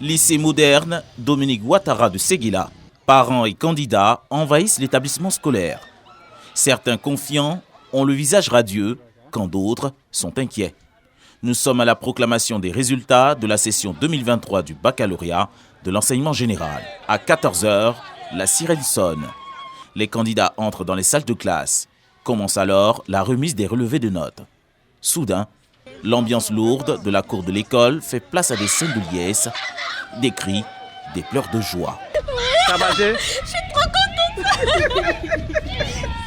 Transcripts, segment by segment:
Lycée moderne, Dominique Ouattara de Séguila. Parents et candidats envahissent l'établissement scolaire. Certains confiants ont le visage radieux, quand d'autres sont inquiets. Nous sommes à la proclamation des résultats de la session 2023 du baccalauréat de l'enseignement général. À 14 h, la sirène sonne. Les candidats entrent dans les salles de classe. Commence alors la remise des relevés de notes. Soudain, l'ambiance lourde de la cour de l'école fait place à des scènes de liesse, des cris, des pleurs de joie. Ça a marché? Je suis trop contente.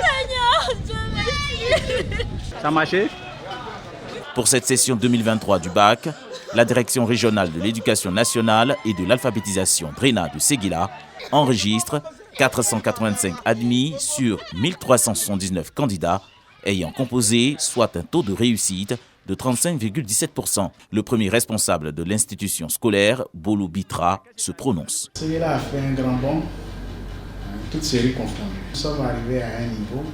Seigneur, Dieu merci. Ça a marché? Pour cette session 2023 du bac, la direction régionale de l'éducation nationale et de l'alphabétisation DRENA de Séguila enregistre 485 admis sur 1379 candidats ayant composé soit un taux de réussite de 35,17%. Le premier responsable de l'institution scolaire, Bolo Bitra, se prononce. Séguila a fait un grand bond, toutes séries confondues. Nous sommes arrivés à un niveau,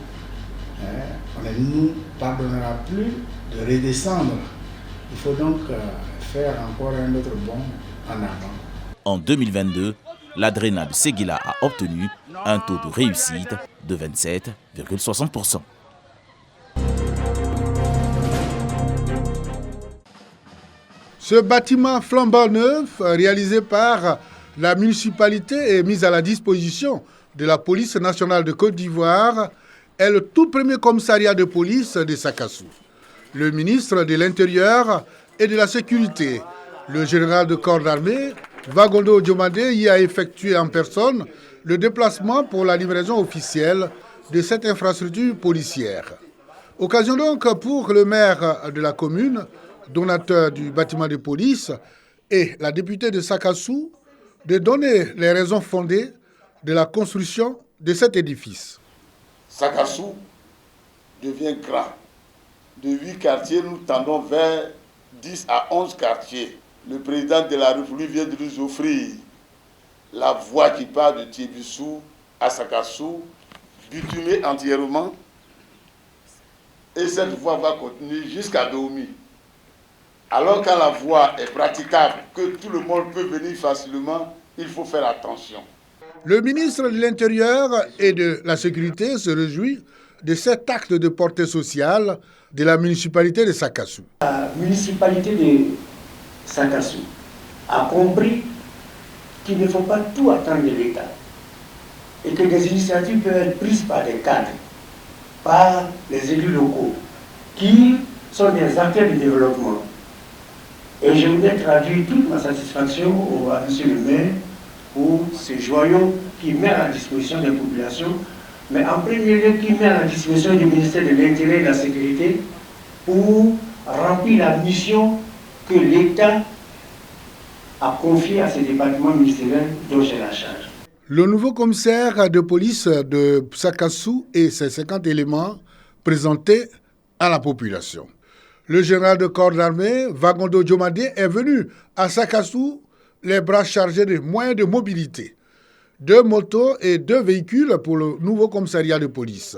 on ne nous pardonnera plus de redescendre. Il faut donc faire encore un autre bond en avant. En 2022, la DRENA de Séguila a obtenu un taux de réussite de 27,60%. Ce bâtiment flambant neuf, réalisé par la municipalité et mis à la disposition de la police nationale de Côte d'Ivoire, est le tout premier commissariat de police de Sakassou. Le ministre de l'Intérieur et de la Sécurité, le général de corps d'armée, Vagondo Diomandé, y a effectué en personne le déplacement pour la livraison officielle de cette infrastructure policière. Occasion donc pour le maire de la commune, donateur du bâtiment de police, et la députée de Sakassou, de donner les raisons fondées de la construction de cet édifice. Sakassou devient grand. De 8 quartiers, nous tendons vers 10 à 11 quartiers. Le président de la République vient de nous offrir la voie qui part de Tiébissou à Sakassou, bitumée entièrement. Et cette voie va continuer jusqu'à Dahomey. Alors quand la voie est praticable, que tout le monde peut venir facilement, il faut faire attention. Le ministre de l'Intérieur et de la Sécurité se réjouit de cet acte de portée sociale de la municipalité de Sakassou. La municipalité de Sakassou a compris qu'il ne faut pas tout attendre de l'État et que des initiatives peuvent être prises par des cadres, par les élus locaux, qui sont des acteurs du développement. Et je voudrais traduire toute ma satisfaction à M. le maire pour ce joyau qui met à la disposition des populations, mais en premier lieu qui met à la disposition du ministère de l'Intérieur et de la Sécurité pour remplir la mission que l'État a confiée à ces départements ministériels dont j'ai la charge. Le nouveau commissaire de police de Sakassou et ses 50 éléments présentés à la population. Le général de corps d'armée, Vagondo Diomandé, est venu à Sakassou les bras chargés de moyens de mobilité. 2 motos et 2 véhicules pour le nouveau commissariat de police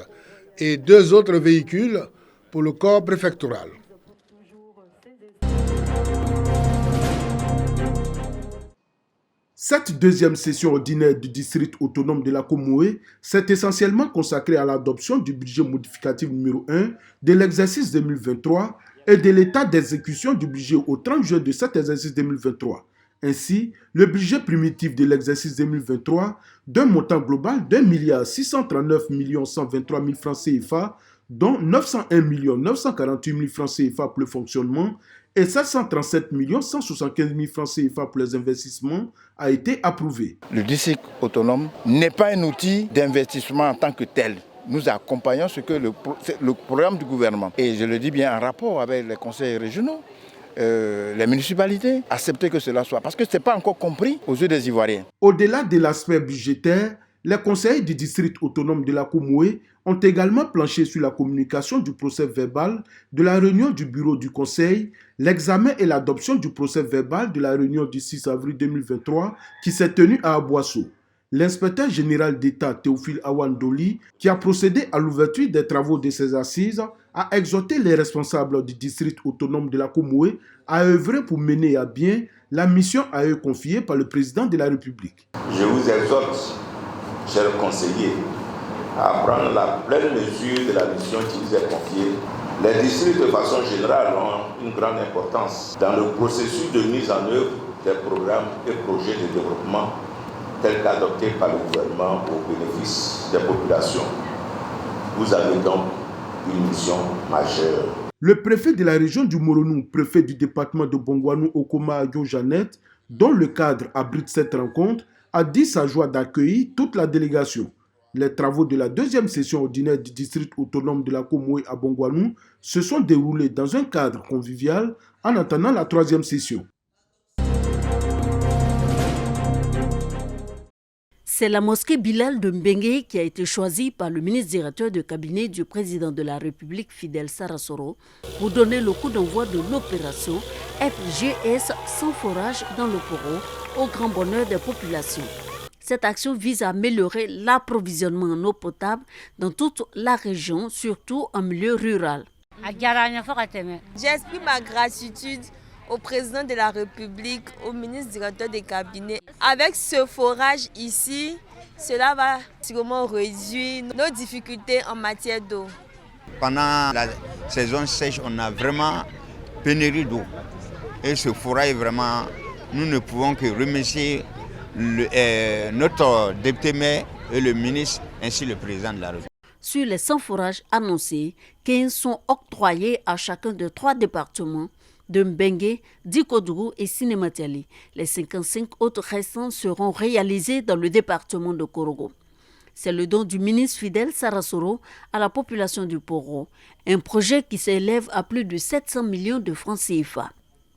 et 2 autres véhicules pour le corps préfectoral. Cette deuxième session ordinaire du district autonome de la Comoé s'est essentiellement consacrée à l'adoption du budget modificatif numéro 1 de l'exercice 2023 et de l'état d'exécution du budget au 30 juin de cet exercice 2023. Ainsi, le budget primitif de l'exercice 2023 d'un montant global d'1 639 123 000 francs CFA, dont 901 948 000 francs CFA pour le fonctionnement et 737 175 000 francs CFA pour les investissements, a été approuvé. Le district autonome n'est pas un outil d'investissement en tant que tel. Nous accompagnons ce que le programme du gouvernement. Et je le dis bien en rapport avec les conseils régionaux, les municipalités, accepter que cela soit. Parce que ce n'est pas encore compris aux yeux des Ivoiriens. Au-delà de l'aspect budgétaire, les conseillers du district autonome de la Comoé ont également planché sur la communication du procès verbal de la réunion du bureau du conseil, l'examen et l'adoption du procès verbal de la réunion du 6 avril 2023 qui s'est tenue à Aboissou. L'inspecteur général d'État Théophile Awandoli, qui a procédé à l'ouverture des travaux de ces assises, a exhorté les responsables du district autonome de la Comoé à œuvrer pour mener à bien la mission a été confiée par le président de la République. Je vous exhorte, chers conseillers, à prendre la pleine mesure de la mission qui vous est confiée. Les districts, de façon générale, ont une grande importance dans le processus de mise en œuvre des programmes et projets de développement tels qu'adoptés par le gouvernement au bénéfice des populations. Vous avez donc une mission majeure. Le préfet de la région du Moronou, préfet du département de Bongouanou, Okoma Ayo Jeannette, dont le cadre abrite cette rencontre, a dit sa joie d'accueillir toute la délégation. Les travaux de la deuxième session ordinaire du district autonome de la Comoé à Bongouanou se sont déroulés dans un cadre convivial en attendant la troisième session. C'est la mosquée Bilal de Mbengue qui a été choisie par le ministre directeur de cabinet du président de la République, Fidel Sarasoro, pour donner le coup d'envoi de l'opération FGS sans forage dans le Poro, au grand bonheur des populations. Cette action vise à améliorer l'approvisionnement en eau potable dans toute la région, surtout en milieu rural. J'exprime ma gratitude au président de la République, au ministre directeur des cabinets. Avec ce forage ici, cela va sûrement réduire nos difficultés en matière d'eau. Pendant la saison sèche, on a vraiment pénurie d'eau. Et ce forage, vraiment, nous ne pouvons que remercier notre député maire et le ministre, ainsi le président de la République. Sur les 100 forages annoncés, 15 sont octroyés à chacun de 3 départements, de Mbengue, d'Ikodougou et Sinématiali. Les 55 autres restants seront réalisés dans le département de Korogo. C'est le don du ministre Fidel Sarasoro à la population du Poro, un projet qui s'élève à plus de 700 millions de francs CFA.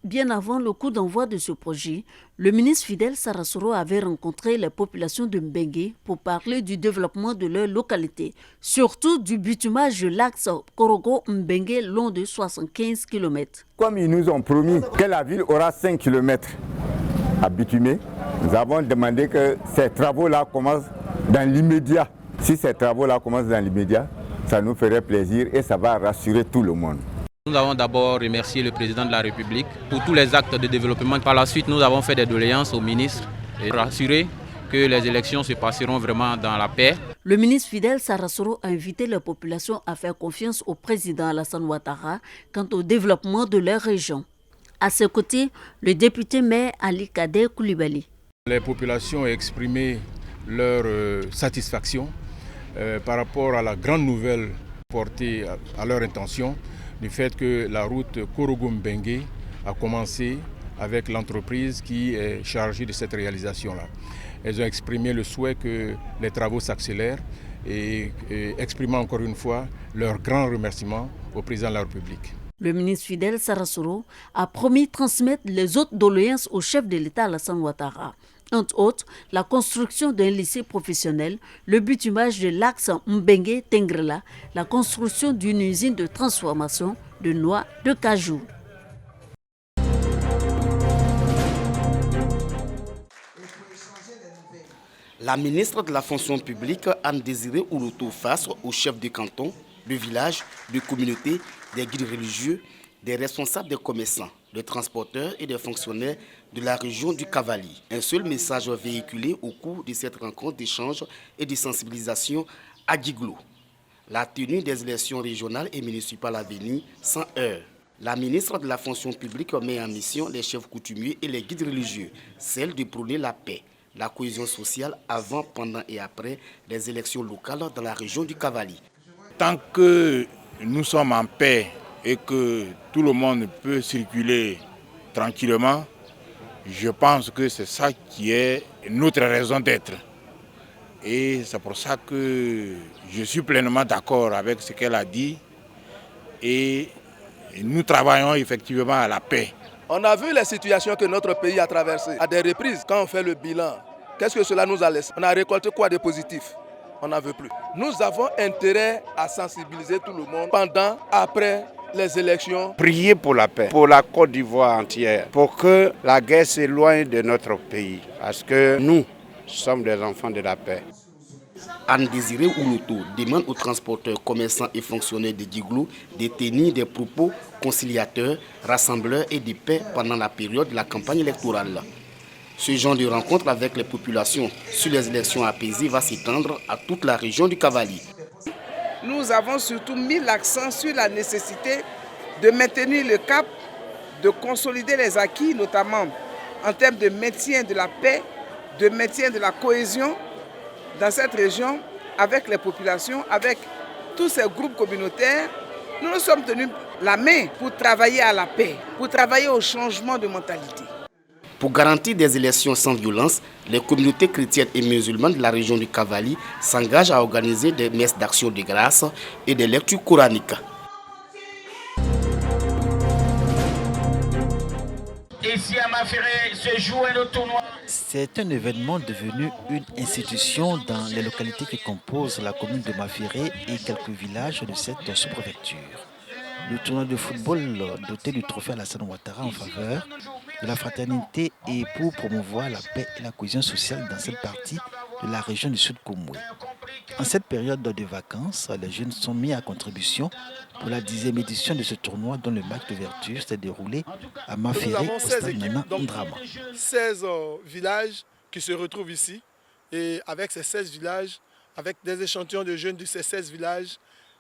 Bien avant le coup d'envoi de ce projet, le ministre Fidel Sarasoro avait rencontré les populations de Mbengue pour parler du développement de leur localité, surtout du bitumage de l'axe Korogo-Mbengue long de 75 km. Comme ils nous ont promis que la ville aura 5 km à bitumer, nous avons demandé que ces travaux-là commencent dans l'immédiat. Si ces travaux-là commencent dans l'immédiat, ça nous ferait plaisir et ça va rassurer tout le monde. Nous avons d'abord remercié le président de la République pour tous les actes de développement. Par la suite, nous avons fait des doléances au ministre et rassuré que les élections se passeront vraiment dans la paix. Le ministre Fidel Sarasoro a invité la population à faire confiance au président Alassane Ouattara quant au développement de leur région. À ses côtés, le député maire Ali Kader Koulibaly. Les populations ont exprimé leur satisfaction par rapport à la grande nouvelle portée à leur intention du fait que la route Korogo-Mbengue a commencé avec l'entreprise qui est chargée de cette réalisation-là. Elles ont exprimé le souhait que les travaux s'accélèrent et exprimant encore une fois leur grand remerciement au président de la République. Le ministre Fidel Sarasoro a promis de transmettre les autres doléances au chef de l'État Alassane Ouattara. Entre autres, la construction d'un lycée professionnel, le bitumage de l'axe Mbengue-Tengrela, la construction d'une usine de transformation de noix de cajou. La ministre de la fonction publique, Anne-Désirée Ouroutou, face aux chefs de canton, de village, de communauté, des guides religieux, des responsables des commerçants, des transporteurs et des fonctionnaires de la région du Cavali. Un seul message véhiculé au cours de cette rencontre d'échange et de sensibilisation à Guiglo. La tenue des élections régionales et municipales à venir sans heurts. La ministre de la fonction publique met en mission les chefs coutumiers et les guides religieux, celle de prôner la paix, la cohésion sociale avant, pendant et après les élections locales dans la région du Cavali. Tant que nous sommes en paix et que tout le monde peut circuler tranquillement, je pense que c'est ça qui est notre raison d'être. Et c'est pour ça que je suis pleinement d'accord avec ce qu'elle a dit. Et nous travaillons effectivement à la paix. On a vu les situations que notre pays a traversées. À des reprises, quand on fait le bilan, qu'est-ce que cela nous a laissé? On a récolté quoi de positif? On n'en veut plus. Nous avons intérêt à sensibiliser tout le monde pendant, après les élections. Prier pour la paix, pour la Côte d'Ivoire entière, pour que la guerre s'éloigne de notre pays. Parce que nous sommes des enfants de la paix. Anne Désiré Oulouto demande aux transporteurs, commerçants et fonctionnaires de Djiglo de tenir des propos conciliateurs, rassembleurs et de paix pendant la période de la campagne électorale. Ce genre de rencontre avec les populations sur les élections apaisées va s'étendre à toute la région du Cavali. Nous avons surtout mis l'accent sur la nécessité de maintenir le cap, de consolider les acquis, notamment en termes de maintien de la paix, de maintien de la cohésion dans cette région avec les populations, avec tous ces groupes communautaires. Nous nous sommes tenus la main pour travailler à la paix, pour travailler au changement de mentalité. Pour garantir des élections sans violence, les communautés chrétiennes et musulmanes de la région du Cavali s'engagent à organiser des messes d'action de grâce et des lectures coraniques. Ici à Maféré se joue un tournoi. C'est un événement devenu une institution dans les localités qui composent la commune de Maféré et quelques villages de cette sous-préfecture. Le tournoi de football doté du trophée Alassane Ouattara en faveur de la fraternité et pour promouvoir la paix et la cohésion sociale dans cette partie de la région du Sud Komoué. En cette période de vacances, les jeunes sont mis à contribution pour la 10e édition de ce tournoi dont le match d'ouverture s'est déroulé à Maféré au stade Nana Ndrama. 16 villages qui se retrouvent ici et avec ces 16 villages, avec des échantillons de jeunes de ces 16 villages,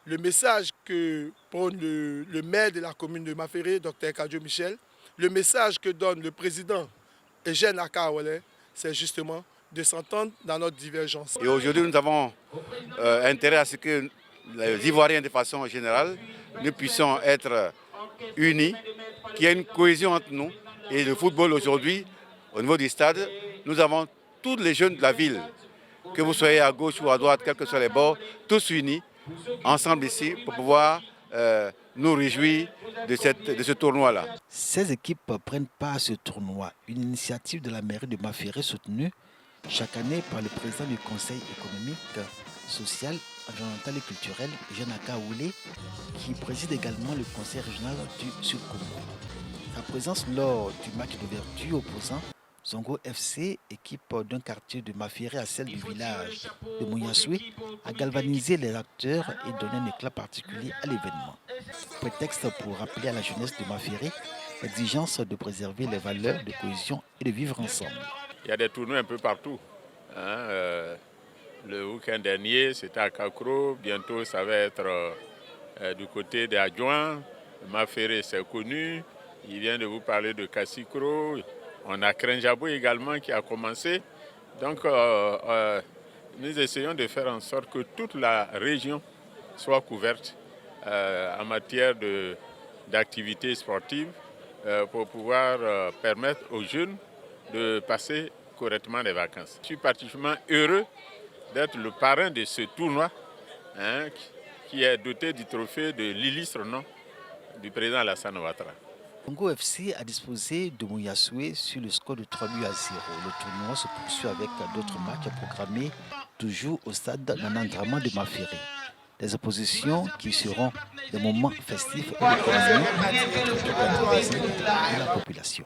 le message que prône le maire de la commune de Maféré, Dr Kadjo Michel, le message que donne le président Eugène Akaoualé, c'est justement de s'entendre dans notre divergence. Et aujourd'hui, nous avons intérêt à ce que les Ivoiriens, de façon générale, nous puissions être unis, qu'il y ait une cohésion entre nous. Et le football aujourd'hui, au niveau du stade, nous avons tous les jeunes de la ville, que vous soyez à gauche ou à droite, quels que soient les bords, tous unis, ensemble ici, pour pouvoir nous réjouir de ce tournoi-là. 16 équipes prennent part à ce tournoi, une initiative de la mairie de Maféré soutenue chaque année par le président du Conseil économique, social, environnemental et culturel, Eugène Akaoualé, qui préside également le Conseil régional du Sud Congo. Sa présence lors du match d'ouverture opposant Zongo FC, équipe d'un quartier de Maféré à celle du village de Mouyasoué, a galvanisé les acteurs et donné un éclat particulier à l'événement. Prétexte pour rappeler à la jeunesse de Maféré l'exigence de préserver les valeurs de cohésion et de vivre ensemble. Il y a des tournois un peu partout. Le week-end dernier, c'était à Kakro. Bientôt, ça va être du côté des Adjoints. Maféré, c'est connu. Il vient de vous parler de Kassikro. On a Krenjabou également qui a commencé. Donc, nous essayons de faire en sorte que toute la région soit couverte en matière d'activités sportives pour pouvoir permettre aux jeunes de passer correctement les vacances. Je suis particulièrement heureux d'être le parrain de ce tournoi qui est doté du trophée de l'illustre nom du président Alassane Ouattara. Zongo FC a disposé de Mouyasoué sur le score de 3 buts à 0. Le tournoi se poursuit avec d'autres matchs programmés toujours au stade Nana Ndrama de Maféré. Des oppositions qui seront des moments festifs et de la population.